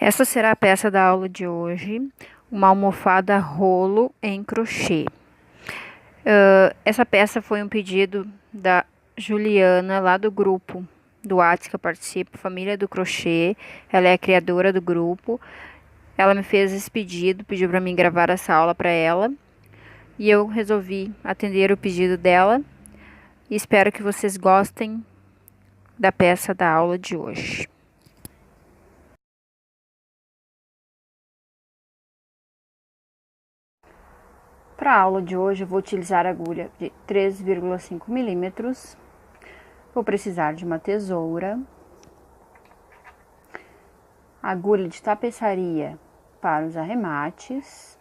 Essa será a peça da aula de hoje, uma almofada rolo em crochê. Essa peça foi um pedido da Juliana, lá do grupo do WhatsApp que eu participo, Família do Crochê. Ela é a criadora do grupo. Ela me fez esse pedido, pediu para mim gravar essa aula para ela. E eu resolvi atender o pedido dela. E espero que vocês gostem da peça da aula de hoje. Para a aula de hoje, eu vou utilizar a agulha de 3,5 milímetros. Vou precisar de uma tesoura, agulha de tapeçaria para os arremates.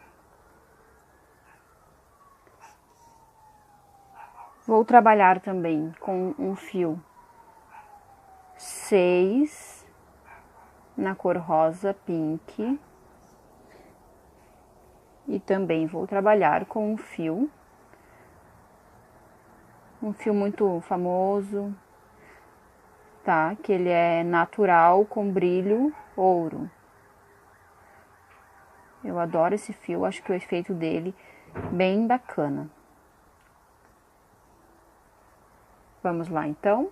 Vou trabalhar também com um fio 6 na cor rosa pink. E também vou trabalhar com um fio muito famoso, tá? Que ele é natural com brilho ouro. Eu adoro esse fio, acho que o efeito dele bem bacana. Vamos lá então.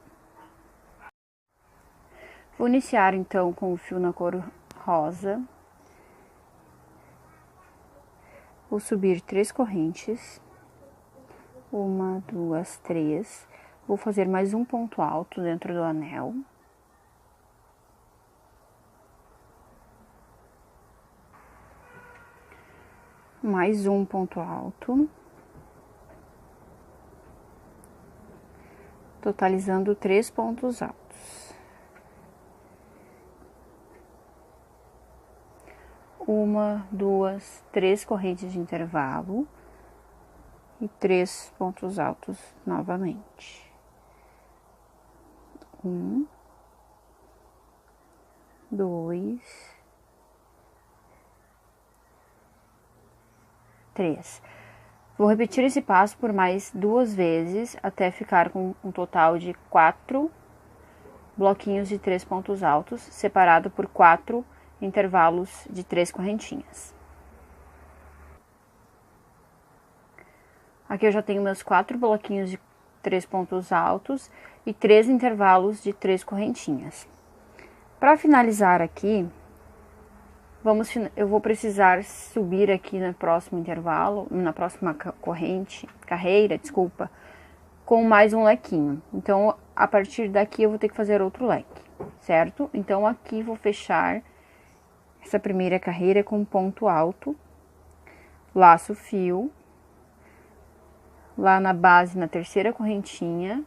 Vou iniciar então com o fio na cor rosa. Vou subir 3 correntes. 1, 2, 3. Vou fazer mais um ponto alto dentro do anel. Mais um ponto alto. Totalizando 3 pontos altos. 1, 2, 3 correntes de intervalo e 3 pontos altos novamente. 1, 2, 3. Vou repetir esse passo por mais 2 vezes até ficar com um total de 4 bloquinhos de 3 pontos altos, separado por 4 intervalos de 3 correntinhas. Aqui eu já tenho meus 4 bloquinhos de 3 pontos altos e 3 intervalos de 3 correntinhas. Para finalizar aqui, eu vou precisar subir aqui no próximo intervalo, na próxima carreira, com mais um lequinho. Então, a partir daqui eu vou ter que fazer outro leque, certo? Então, aqui vou fechar essa primeira carreira com um ponto alto, laço o fio, lá na base, na terceira correntinha,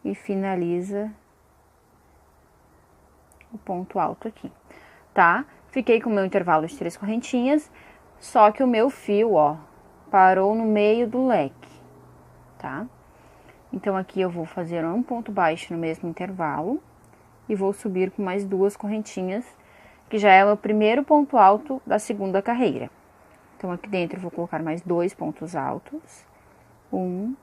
e finaliza o ponto alto aqui, tá? Fiquei com o meu intervalo de 3 correntinhas, só que o meu fio, ó, parou no meio do leque, tá? Então, aqui eu vou fazer um ponto baixo no mesmo intervalo e vou subir com mais 2 correntinhas, que já é o primeiro ponto alto da segunda carreira. Então, aqui dentro eu vou colocar mais 2 pontos altos. 1,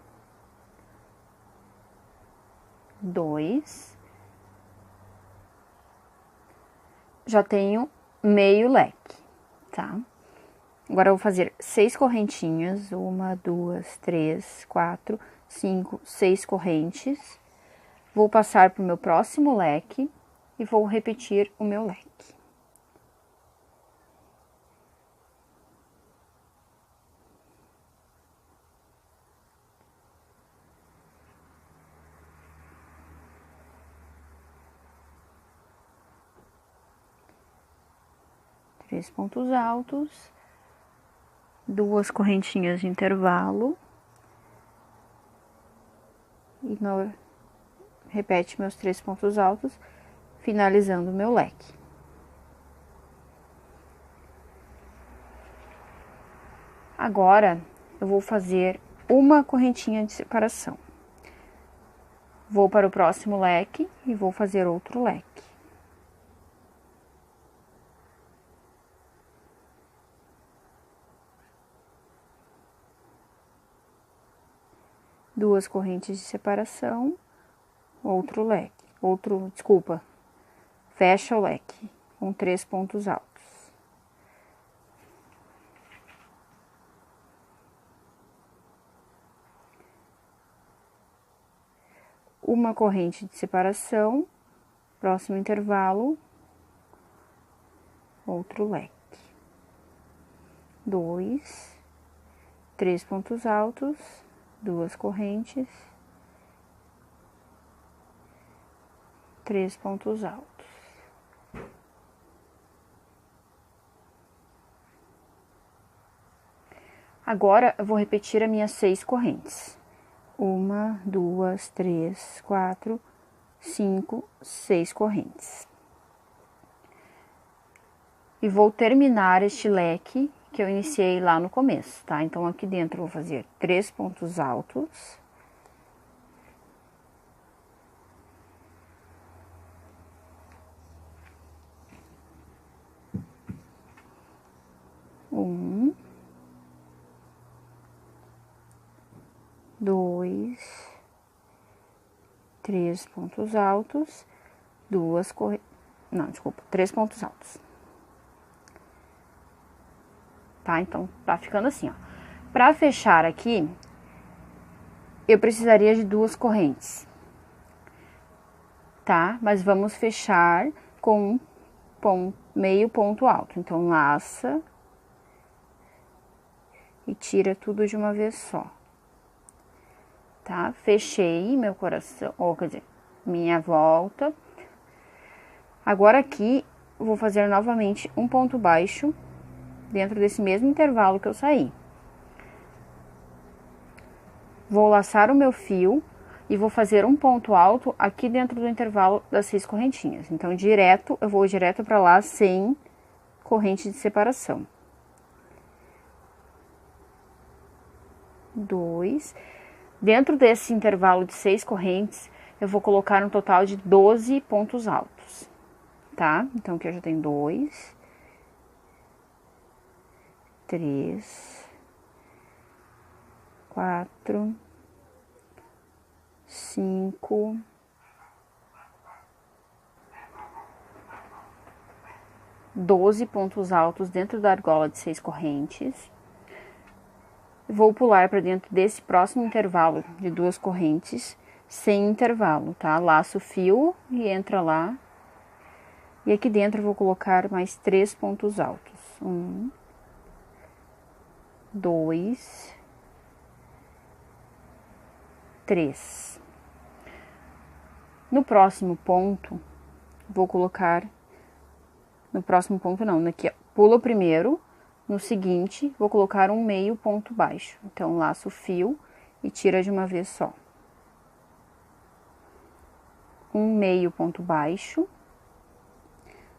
2. Já tenho meio leque, tá? Agora, eu vou fazer 6 correntinhas. 1, 2, 3, 4, 5, 6 correntes. Vou passar para o meu próximo leque e vou repetir o meu leque. Três pontos altos, 2 correntinhas de intervalo e repete meus 3 pontos altos, finalizando o meu leque. Agora, eu vou fazer uma correntinha de separação. Vou para o próximo leque e vou fazer outro leque. Duas correntes de separação, outro leque, fecha o leque com 3 pontos altos. Uma corrente de separação, próximo intervalo, outro leque. 2, 3 pontos altos, 2 correntes, 3 pontos altos. Agora, eu vou repetir as minhas 6 correntes. 1, 2, 3, 4, 5, 6 correntes. E vou terminar este leque que eu iniciei lá no começo, tá? Então, aqui dentro eu vou fazer 3 pontos altos. Um, 2, 3 pontos altos, 3 pontos altos. Tá? Então, tá ficando assim, ó. Pra fechar aqui, eu precisaria de 2 correntes, tá? Mas vamos fechar com meio ponto alto. Então, laça e tira tudo de uma vez só. Tá? Fechei meu coração, ou quer dizer, minha volta. Agora aqui, eu vou fazer novamente um ponto baixo dentro desse mesmo intervalo que eu saí. Vou laçar o meu fio e vou fazer um ponto alto aqui dentro do intervalo das 6 correntinhas. Então, eu vou direto para lá sem corrente de separação. 2. Dentro desse intervalo de 6 correntes, eu vou colocar um total de 12 pontos altos, tá? Então, aqui eu já tenho 2, 3, 4, 5, 12 pontos altos dentro da argola de 6 correntes. Vou pular para dentro desse próximo intervalo de 2 correntes, sem intervalo, tá? Laço o fio e entra lá. E aqui dentro eu vou colocar mais 3 pontos altos. 1, 2, 3. No próximo ponto, vou colocar... No próximo ponto não, aqui, ó, pula o primeiro. No seguinte, vou colocar um meio ponto baixo. Então, laço o fio e tira de uma vez só. Um meio ponto baixo.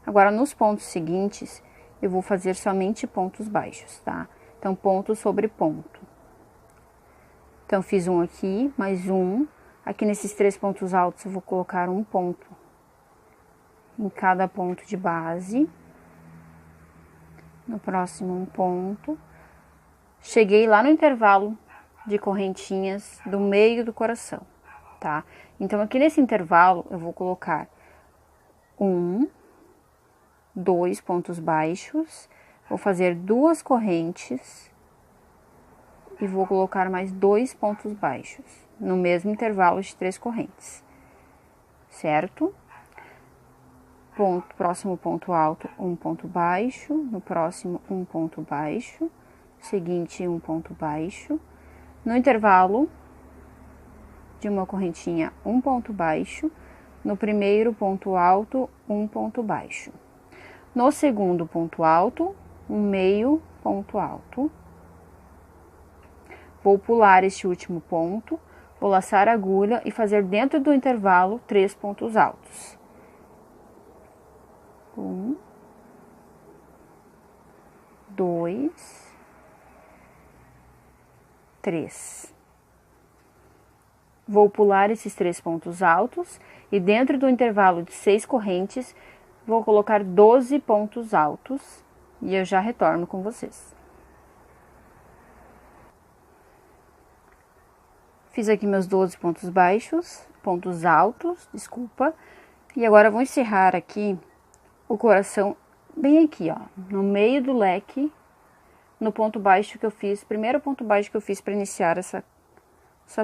Agora, nos pontos seguintes, eu vou fazer somente pontos baixos, tá? Então, ponto sobre ponto. Então, fiz um aqui, mais um. Aqui nesses 3 pontos altos, eu vou colocar um ponto em cada ponto de base. No próximo, um ponto. Cheguei lá no intervalo de correntinhas do meio do coração, tá? Então, aqui nesse intervalo, eu vou colocar 2 pontos baixos, vou fazer 2 correntes e vou colocar mais 2 pontos baixos, no mesmo intervalo de 3 correntes, certo? Próximo ponto alto, um ponto baixo, no próximo um ponto baixo, seguinte um ponto baixo, no intervalo de uma correntinha um ponto baixo, no primeiro ponto alto um ponto baixo, no segundo ponto alto um meio ponto alto, vou pular este último ponto, vou laçar a agulha e fazer dentro do intervalo 3 pontos altos. 1, 2, 3. Vou pular esses 3 pontos altos e dentro do intervalo de 6 correntes, vou colocar 12 pontos altos e eu já retorno com vocês. Fiz aqui meus 12 pontos altos, desculpa. E agora eu vou encerrar aqui o coração bem aqui, ó, no meio do leque, no ponto baixo que eu fiz, primeiro ponto baixo que eu fiz para iniciar essa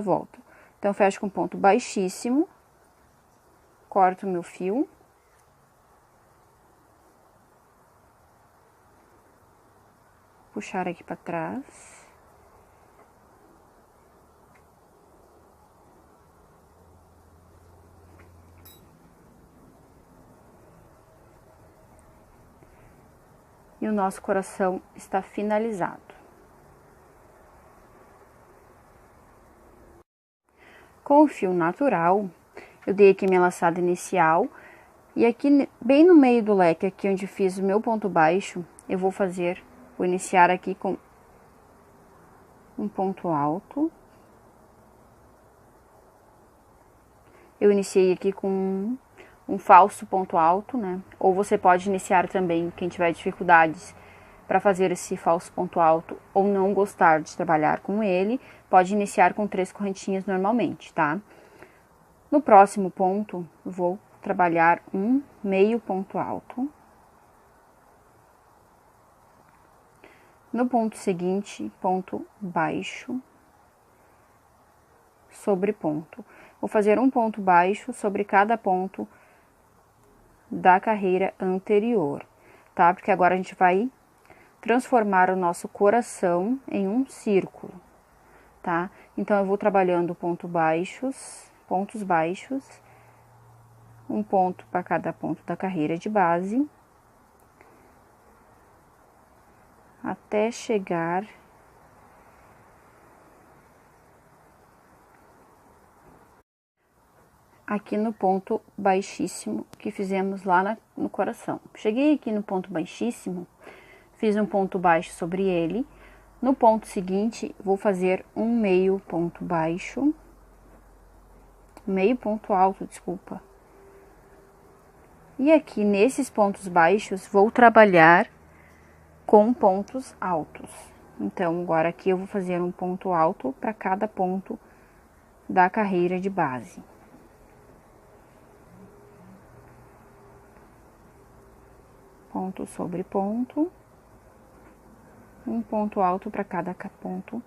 volta. Então, eu fecho com ponto baixíssimo, corto o meu fio. Puxar aqui para trás. E o nosso coração está finalizado. Com o fio natural, eu dei aqui minha laçada inicial. E aqui, bem no meio do leque, aqui onde fiz o meu ponto baixo, eu vou iniciar aqui com um ponto alto. Eu iniciei aqui com um falso ponto alto, né? Ou você pode iniciar também, quem tiver dificuldades para fazer esse falso ponto alto ou não gostar de trabalhar com ele, pode iniciar com 3 correntinhas normalmente, tá? No próximo ponto, vou trabalhar um meio ponto alto. No ponto seguinte, ponto baixo sobre ponto. Vou fazer um ponto baixo sobre cada ponto da carreira anterior, tá? Porque agora a gente vai transformar o nosso coração em um círculo, tá? Então, eu vou trabalhando pontos baixos, um ponto para cada ponto da carreira de base, até chegar aqui no ponto baixíssimo que fizemos lá no coração. Cheguei aqui no ponto baixíssimo, fiz um ponto baixo sobre ele. No ponto seguinte, vou fazer um meio ponto baixo, meio ponto alto, desculpa. E aqui nesses pontos baixos, vou trabalhar com pontos altos. Então, agora aqui eu vou fazer um ponto alto para cada ponto da carreira de base. Ponto sobre ponto, um ponto alto para cada ponto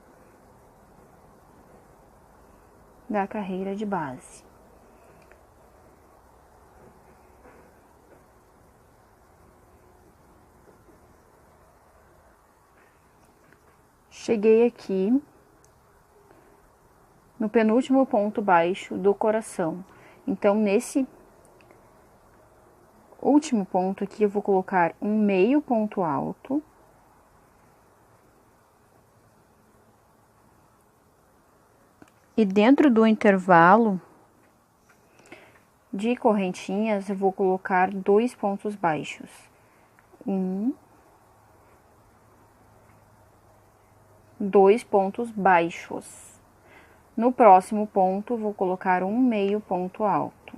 da carreira de base. Cheguei aqui no penúltimo ponto baixo do coração. Então, nesse último ponto aqui, eu vou colocar um meio ponto alto. E dentro do intervalo de correntinhas, eu vou colocar 2 pontos baixos. 2 pontos baixos. No próximo ponto, vou colocar um meio ponto alto.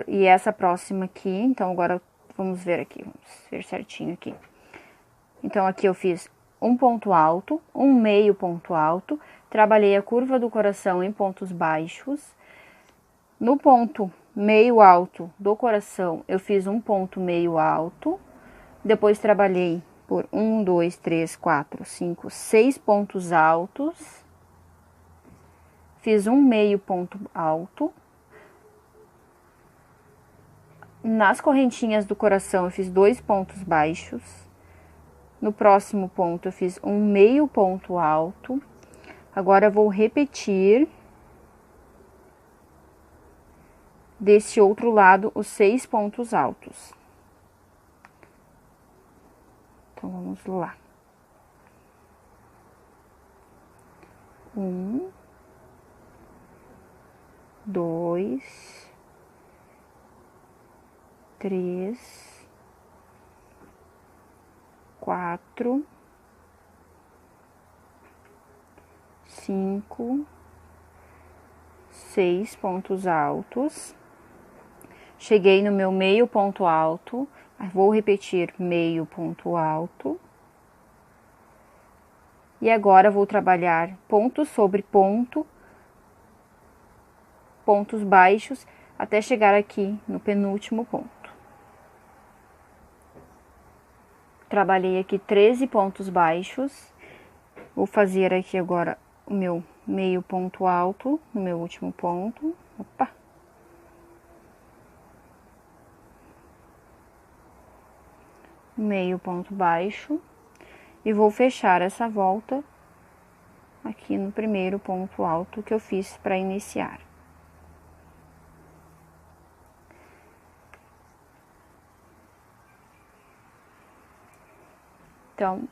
E essa próxima aqui, então agora vamos ver aqui, vamos ver certinho aqui. Então, aqui eu fiz um ponto alto, um meio ponto alto, trabalhei a curva do coração em pontos baixos. No ponto meio alto do coração, eu fiz um ponto meio alto, depois trabalhei por 1, 2, 3, 4, 5, 6 pontos altos, fiz um meio ponto alto. Nas correntinhas do coração, eu fiz 2 pontos baixos. No próximo ponto, eu fiz um meio ponto alto. Agora, eu vou repetir desse outro lado os 6 pontos altos. Então, vamos lá. 1, 2, 3, 4, 5, 6 pontos altos. Cheguei no meu meio ponto alto, vou repetir meio ponto alto. E agora vou trabalhar ponto sobre ponto pontos baixos até chegar aqui no penúltimo ponto. Trabalhei aqui 13 pontos baixos. Vou fazer aqui agora o meu meio ponto alto no meu último ponto. Opa! Meio ponto baixo. E vou fechar essa volta aqui no primeiro ponto alto que eu fiz para iniciar. Então,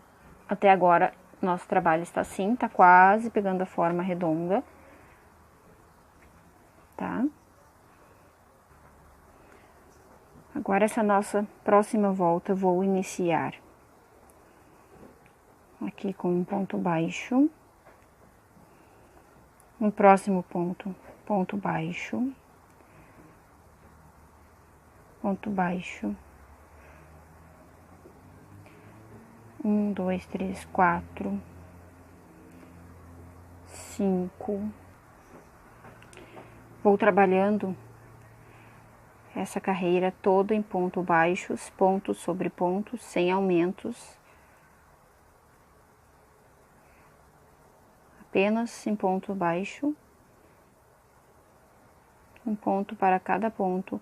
até agora, nosso trabalho está assim, tá quase pegando a forma redonda, tá? Agora, essa nossa próxima volta, eu vou iniciar aqui com um ponto baixo. No próximo ponto, ponto baixo, ponto baixo. 1, 2, 3, 4, 5. Vou trabalhando essa carreira toda em ponto baixos, pontos sobre pontos, sem aumentos. Apenas em ponto baixo. Um ponto para cada ponto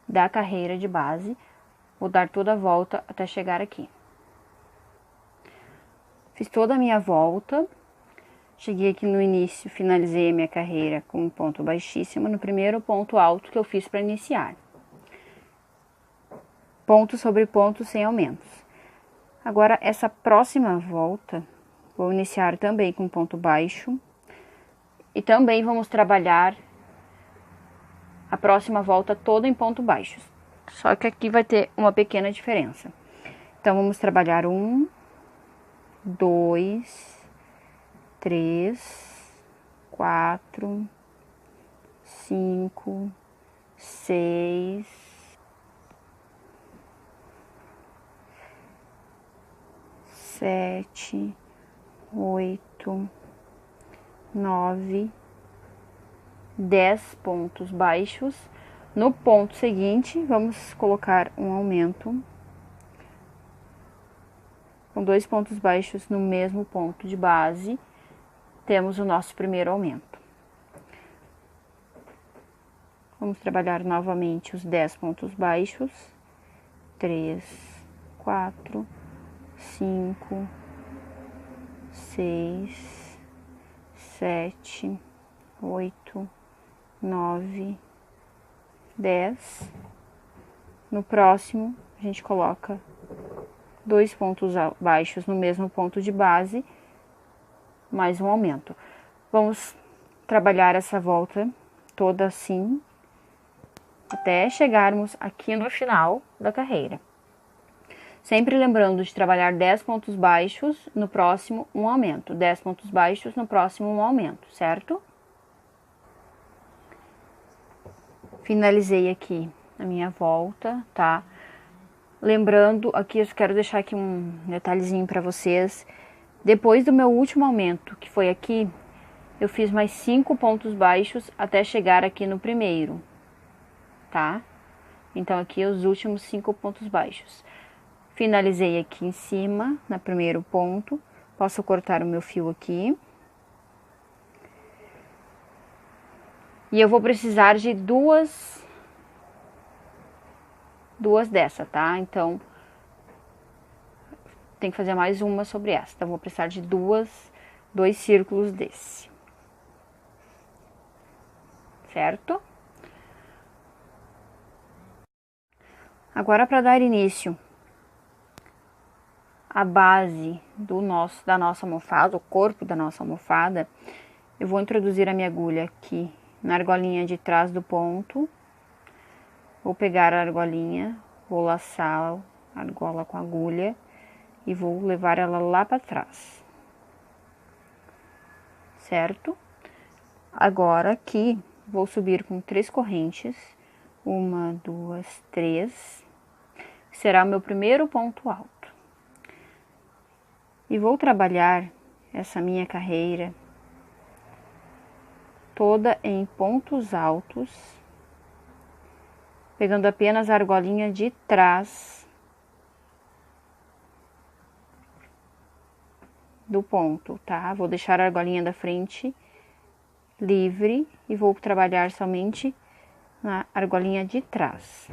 da carreira de base. Vou dar toda a volta até chegar aqui. Fiz toda a minha volta, cheguei aqui no início, finalizei a minha carreira com um ponto baixíssimo no primeiro ponto alto que eu fiz para iniciar. Ponto sobre ponto sem aumentos. Agora, essa próxima volta, vou iniciar também com ponto baixo e também vamos trabalhar a próxima volta toda em ponto baixo. Só que aqui vai ter uma pequena diferença. Então, vamos trabalhar 1, 2, 3, 4, 5, 6, 7, 8, 9, 10 pontos baixos. No ponto seguinte, vamos colocar um aumento com 2 pontos baixos no mesmo ponto de base, temos o nosso primeiro aumento. Vamos trabalhar novamente os 10 pontos baixos. 3, 4, 5, 6, 7, 8, 9, 10. No próximo, a gente coloca 2 pontos baixos no mesmo ponto de base, mais um aumento. Vamos trabalhar essa volta toda assim, até chegarmos aqui no final da carreira. Sempre lembrando de trabalhar 10 pontos baixos, no próximo um aumento. 10 pontos baixos, no próximo um aumento, certo? Finalizei aqui a minha volta, tá? Lembrando, aqui eu quero deixar aqui um detalhezinho para vocês. Depois do meu último aumento, que foi aqui, eu fiz mais 5 pontos baixos até chegar aqui no primeiro, tá? Então, aqui os últimos 5 pontos baixos. Finalizei aqui em cima, no primeiro ponto. Posso cortar o meu fio aqui. E eu vou precisar de duas dessa, tá? Então, tem que fazer mais uma sobre essa. Então, vou precisar de dois círculos desse. Certo? Agora, para dar início à base da nossa almofada, o corpo da nossa almofada, eu vou introduzir a minha agulha aqui na argolinha de trás do ponto. Vou pegar a argolinha, vou laçar a argola com a agulha e vou levar ela lá para trás. Certo? Agora aqui, vou subir com 3 correntes. 1, 2, 3. Será o meu primeiro ponto alto. E vou trabalhar essa minha carreira toda em pontos altos, pegando apenas a argolinha de trás do ponto, tá? Vou deixar a argolinha da frente livre e vou trabalhar somente na argolinha de trás.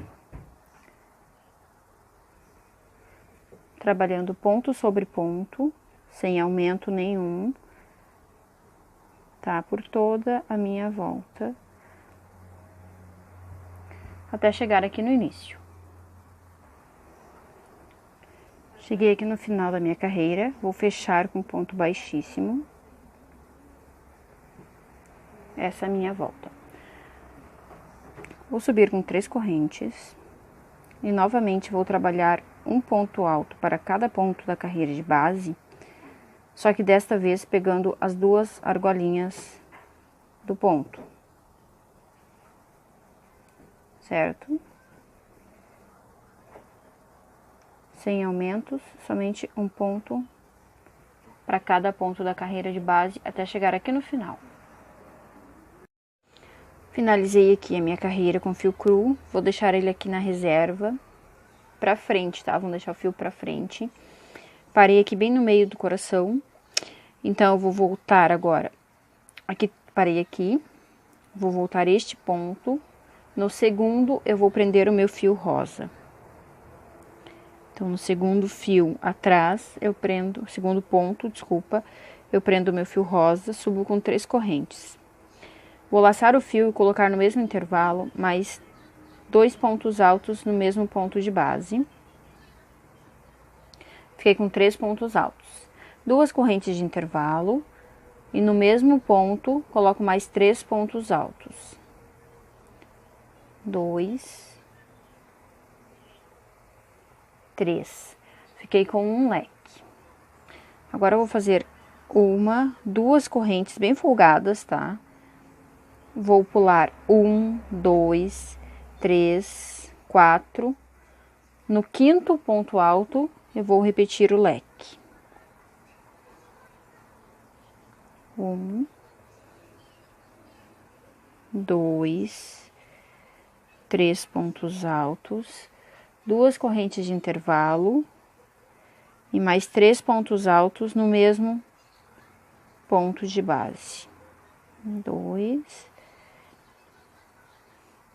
Trabalhando ponto sobre ponto, sem aumento nenhum, tá? Por toda a minha volta, até chegar aqui no início. Cheguei aqui no final da minha carreira, vou fechar com ponto baixíssimo. Essa é a minha volta. Vou subir com 3 correntes e novamente vou trabalhar um ponto alto para cada ponto da carreira de base, só que desta vez pegando as 2 argolinhas do ponto, certo? Sem aumentos, somente um ponto para cada ponto da carreira de base até chegar aqui no final. Finalizei aqui a minha carreira com fio cru, vou deixar ele aqui na reserva, pra frente, tá? Vamos deixar o fio pra frente. Parei aqui bem no meio do coração, então eu vou voltar agora. Aqui, parei aqui, vou voltar este ponto. No segundo, eu vou prender o meu fio rosa. Então, no segundo fio atrás, eu prendo, segundo ponto, desculpa, eu prendo o meu fio rosa, subo com 3 correntes. Vou laçar o fio e colocar no mesmo intervalo, mais 2 pontos altos no mesmo ponto de base. Fiquei com 3 pontos altos. 2 correntes de intervalo e no mesmo ponto coloco mais 3 pontos altos. 2, 3. Fiquei com um leque. Agora eu vou fazer 2 correntes bem folgadas, tá? Vou pular 1, 2, 3, 4. No quinto ponto alto, eu vou repetir o leque. 1, 2, 3 pontos altos, 2 correntes de intervalo e mais 3 pontos altos no mesmo ponto de base. 2,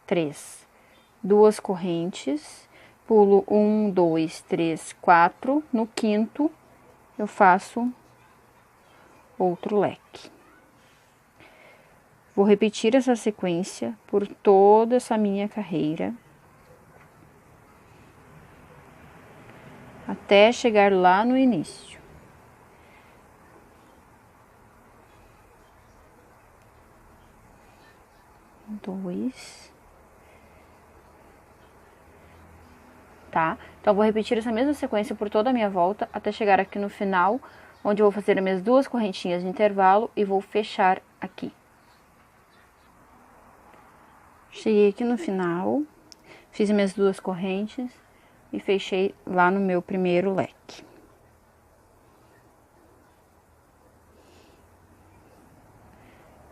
3, 2 correntes, pulo 1, 2, 3, 4, no quinto eu faço outro leque. Vou repetir essa sequência por toda essa minha carreira, até chegar lá no início. Dois. Tá? Então, vou repetir essa mesma sequência por toda a minha volta, até chegar aqui no final, onde eu vou fazer as minhas 2 correntinhas de intervalo e vou fechar aqui. Cheguei aqui no final, fiz minhas 2 correntes e fechei lá no meu primeiro leque.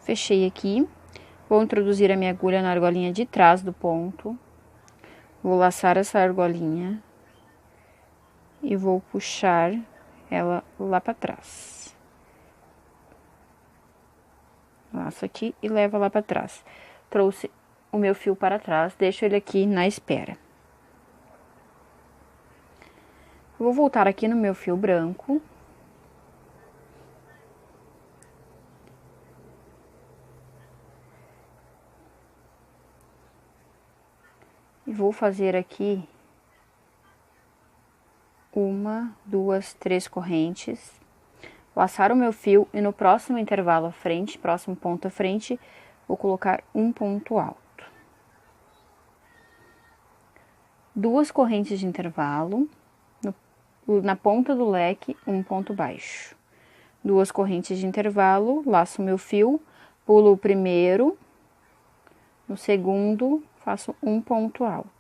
Fechei aqui, vou introduzir a minha agulha na argolinha de trás do ponto. Vou laçar essa argolinha e vou puxar ela lá para trás. Laço aqui e levo lá para trás. Trouxe o meu fio para trás, deixo ele aqui na espera. Vou voltar aqui no meu fio branco. E vou fazer aqui 1, 2, 3 correntes, laçar o meu fio e no próximo intervalo à frente, próximo ponto à frente, vou colocar um ponto alto. 2 correntes de intervalo, na ponta do leque, um ponto baixo. 2 correntes de intervalo, laço o meu fio, pulo o primeiro, no segundo, faço um ponto alto.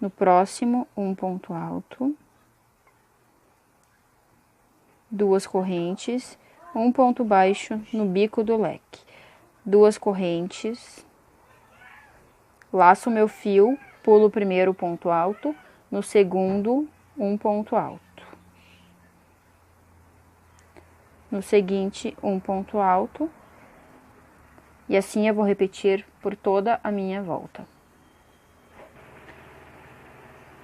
No próximo, um ponto alto. 2 correntes, um ponto baixo no bico do leque. 2 correntes, laço meu fio, pulo o primeiro ponto alto, no segundo, um ponto alto. No seguinte, um ponto alto. E assim eu vou repetir por toda a minha volta.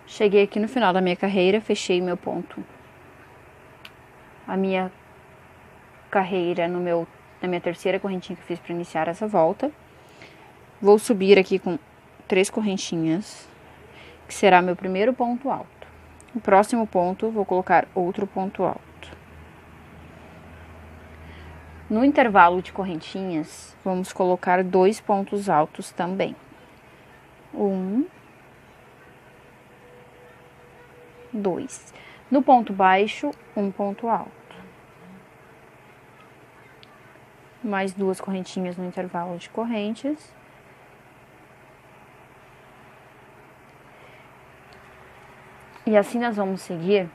Cheguei aqui no final da minha carreira, fechei meu ponto. A minha carreira na minha terceira correntinha que eu fiz para iniciar essa volta. Vou subir aqui com 3 correntinhas, que será meu primeiro ponto alto. No próximo ponto, vou colocar outro ponto alto. No intervalo de correntinhas, vamos colocar 2 pontos altos também. 1, 2. No ponto baixo, um ponto alto. Mais 2 correntinhas no intervalo de correntes. E assim nós vamos seguir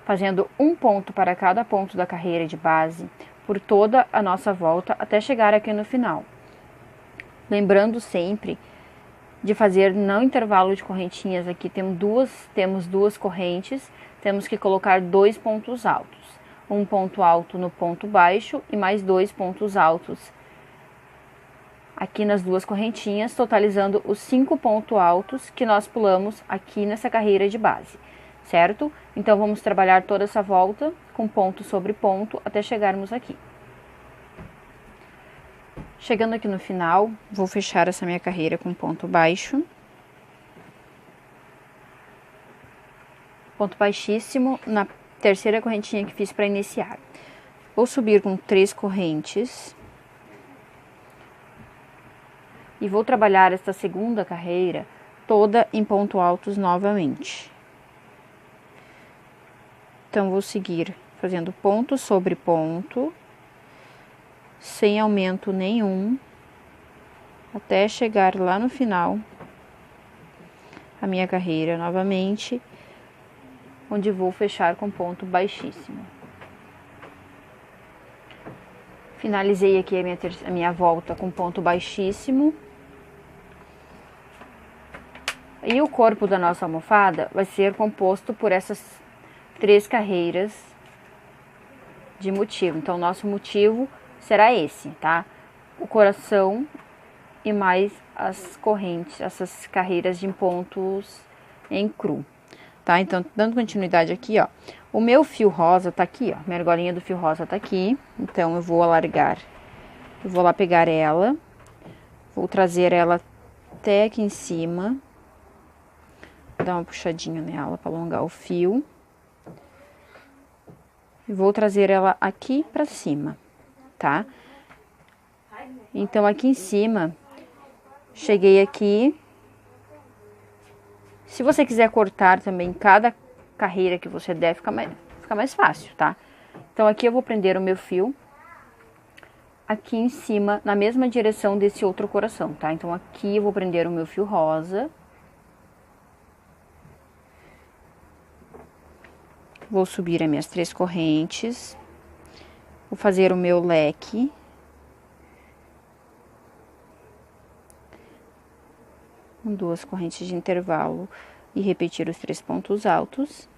fazendo um ponto para cada ponto da carreira de base por toda a nossa volta até chegar aqui no final. Lembrando sempre de fazer no intervalo de correntinhas aqui, temos duas correntes, temos que colocar 2 pontos altos. Um ponto alto no ponto baixo e mais 2 pontos altos aqui nas 2 correntinhas, totalizando os 5 pontos altos que nós pulamos aqui nessa carreira de base, certo? Então, vamos trabalhar toda essa volta com ponto sobre ponto até chegarmos aqui. Chegando aqui no final, vou fechar essa minha carreira com ponto baixo. Ponto baixíssimo na terceira correntinha que fiz para iniciar. Vou subir com 3 correntes. E vou trabalhar esta segunda carreira toda em ponto altos novamente. Então, vou seguir fazendo ponto sobre ponto, sem aumento nenhum, até chegar lá no final, a minha carreira novamente, onde vou fechar com ponto baixíssimo. Finalizei aqui a minha volta com ponto baixíssimo. E o corpo da nossa almofada vai ser composto por essas 3 carreiras de motivo. Então, nosso motivo será esse, tá? O coração e mais as correntes, essas carreiras de pontos em cru, tá? Então, dando continuidade aqui, ó. O meu fio rosa tá aqui, ó. Minha argolinha do fio rosa tá aqui. Então, eu vou alargar. Eu vou lá pegar ela. Vou trazer ela até aqui em cima. Dar uma puxadinha nela para alongar o fio. E vou trazer ela aqui pra cima, tá? Então, aqui em cima, cheguei aqui. Se você quiser cortar também cada carreira que você der, fica mais fácil, tá? Então, aqui eu vou prender o meu fio aqui em cima, na mesma direção desse outro coração, tá? Então, aqui eu vou prender o meu fio rosa. Vou subir as minhas 3 correntes. Vou fazer o meu leque. Com 2 correntes de intervalo e repetir os 3 pontos altos.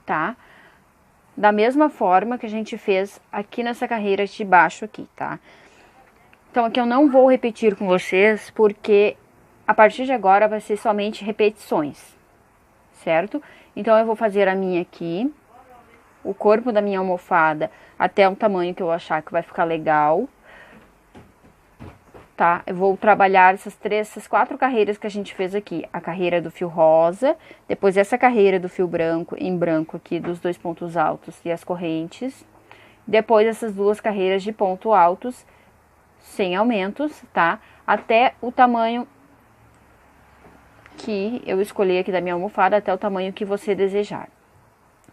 Tá? Da mesma forma que a gente fez aqui nessa carreira de baixo aqui, tá? Então, aqui eu não vou repetir com vocês, porque a partir de agora vai ser somente repetições, certo? Então, eu vou fazer a minha aqui, o corpo da minha almofada até um tamanho que eu achar que vai ficar legal, tá? Eu vou trabalhar essas 4 carreiras que a gente fez aqui. A carreira do fio rosa, depois essa carreira do fio branco, em branco aqui, dos 2 pontos altos e as correntes. Depois essas 2 carreiras de ponto altos, sem aumentos, tá? Até o tamanho que eu escolhi aqui da minha almofada, até o tamanho que você desejar,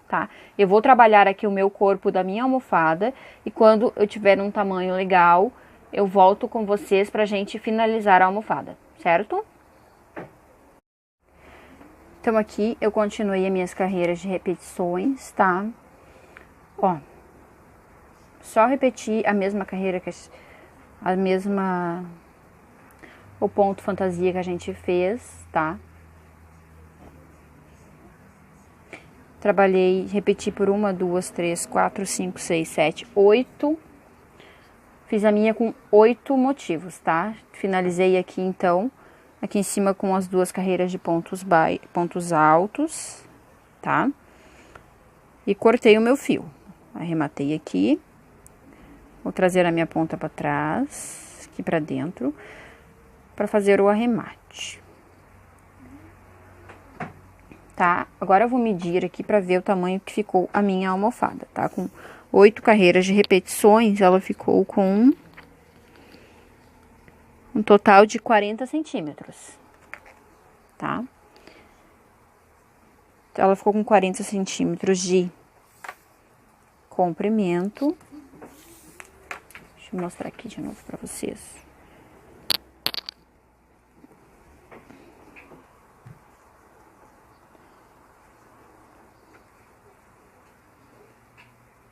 tá? Eu vou trabalhar aqui o meu corpo da minha almofada e quando eu tiver um tamanho legal, eu volto com vocês pra gente finalizar a almofada, certo? Então, aqui eu continuei as minhas carreiras de repetições, tá? Ó, só repetir a mesma carreira, o ponto fantasia que a gente fez, tá? Trabalhei, repeti por 1, 2, 3, 4, 5, 6, 7, 8. Fiz a minha com 8 motivos, tá? Finalizei aqui, então, aqui em cima com as 2 carreiras de pontos altos, tá? E cortei o meu fio. Arrematei aqui. Vou trazer a minha ponta para trás, aqui para dentro, para fazer o arremate. Tá? Agora eu vou medir aqui para ver o tamanho que ficou a minha almofada, tá? Com 8 carreiras de repetições, ela ficou com um total de 40 centímetros, tá? Ela ficou com 40 centímetros de comprimento. Deixa eu mostrar aqui de novo para vocês.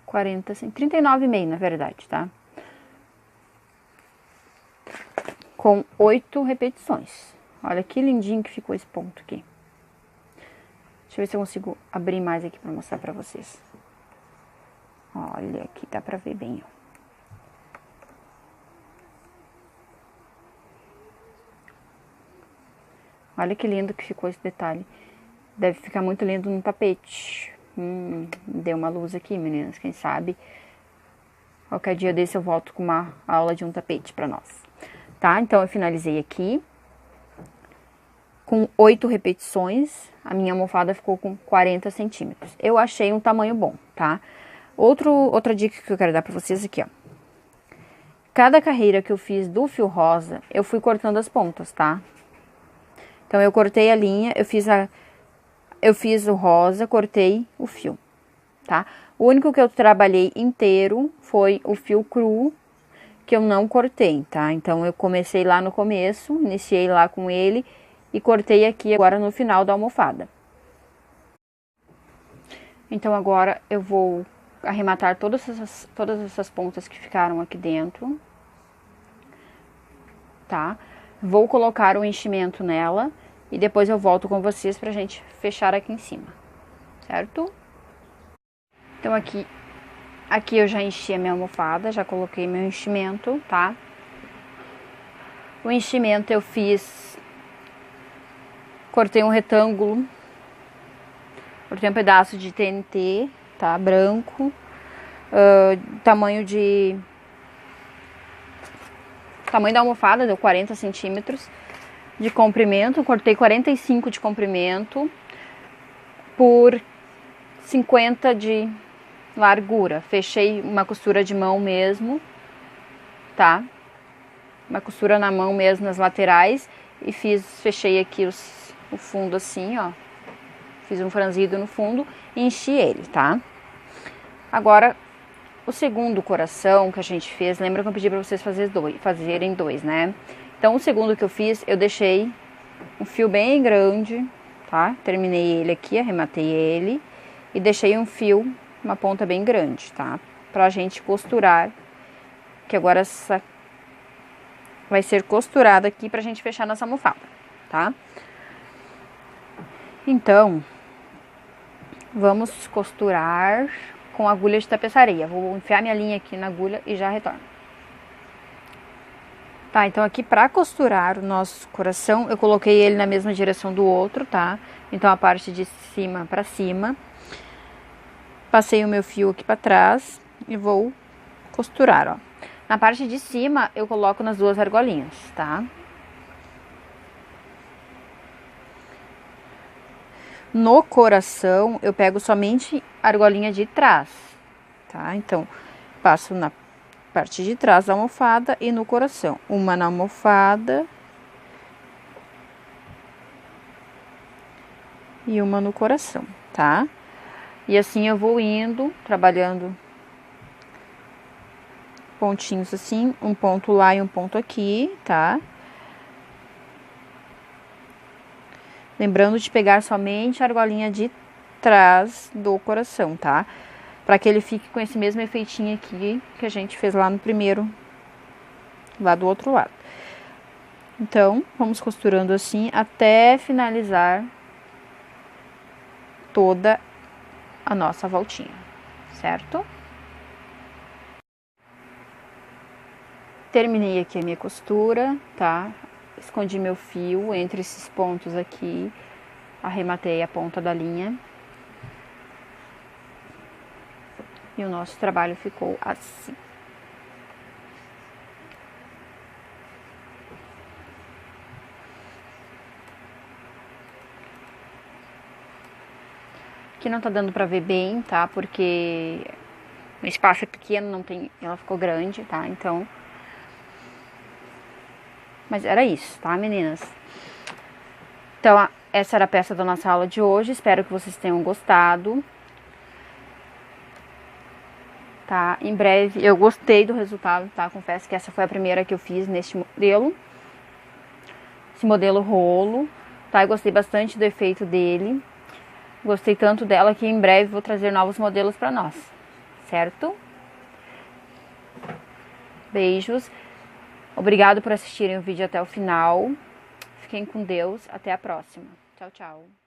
Quarenta, 39,5 na verdade, tá? Com 8 repetições. Olha que lindinho que ficou esse ponto aqui. Deixa eu ver se eu consigo abrir mais aqui pra mostrar pra vocês. Olha, aqui dá pra ver bem, ó. Olha que lindo que ficou esse detalhe. Deve ficar muito lindo no tapete. Deu uma luz aqui, meninas, quem sabe. Qualquer dia desse eu volto com uma aula de um tapete pra nós. Tá? Então, eu finalizei aqui. Com 8 repetições, a minha almofada ficou com 40 centímetros. Eu achei um tamanho bom, tá? Outra dica que eu quero dar pra vocês aqui, ó. Cada carreira que eu fiz do fio rosa, eu fui cortando as pontas, tá? Então, eu cortei a linha, eu fiz o rosa, cortei o fio, tá? O único que eu trabalhei inteiro foi o fio cru, que eu não cortei, tá? Então, eu comecei lá no começo, iniciei lá com ele e cortei aqui agora no final da almofada. Então, agora eu vou arrematar todas essas pontas que ficaram aqui dentro, tá? Vou colocar o enchimento nela e depois eu volto com vocês pra gente fechar aqui em cima, certo? Então, aqui eu já enchi a minha almofada, já coloquei meu enchimento, tá? O enchimento eu cortei um retângulo, cortei um pedaço de TNT, tá? Branco, tamanho da almofada, deu 40 centímetros de comprimento, cortei 45 de comprimento por 50 de largura. Fechei uma costura de mão mesmo, tá? Uma costura na mão mesmo nas laterais e fechei aqui o fundo assim, ó. Fiz um franzido no fundo e enchi ele, tá? Agora, o segundo coração que a gente fez, lembra que eu pedi pra vocês fazerem dois, né? Então, o segundo que eu fiz, eu deixei um fio bem grande, tá? Terminei ele aqui, arrematei ele e deixei um fio, uma ponta bem grande, tá? Pra gente costurar, que agora essa vai ser costurada aqui pra gente fechar nossa almofada, tá? Então, vamos costurar com agulha de tapeçaria. Vou enfiar minha linha aqui na agulha e já retorno. Tá, então aqui pra costurar o nosso coração, eu coloquei ele na mesma direção do outro, tá? Então a parte de cima pra cima. Passei o meu fio aqui pra trás e vou costurar, ó. Na parte de cima, eu coloco nas duas argolinhas, tá? No coração, eu pego somente a argolinha de trás, tá? Então, passo na parte de trás da almofada e no coração. Uma na almofada e uma no coração, tá? E assim eu vou indo, trabalhando pontinhos assim, um ponto lá e um ponto aqui, tá? Lembrando de pegar somente a argolinha de trás do coração, tá? Para que ele fique com esse mesmo efeitinho aqui que a gente fez lá no primeiro, lá do outro lado. Então, vamos costurando assim até finalizar toda a nossa voltinha, certo? Terminei aqui a minha costura, tá? Escondi meu fio entre esses pontos aqui, arrematei a ponta da linha. E o nosso trabalho ficou assim. Aqui não tá dando pra ver bem, tá? Porque o espaço é pequeno, não tem, ela ficou grande, tá? Então, mas era isso, tá, meninas? Então, essa era a peça da nossa aula de hoje. Espero que vocês tenham gostado. Tá? Em breve, eu gostei do resultado, tá? Confesso que essa foi a primeira que eu fiz neste modelo. Esse modelo rolo, tá? Eu gostei bastante do efeito dele. Gostei tanto dela que em breve vou trazer novos modelos para nós, certo? Beijos. Obrigado por assistirem o vídeo até o final. Fiquem com Deus. Até a próxima. Tchau, tchau.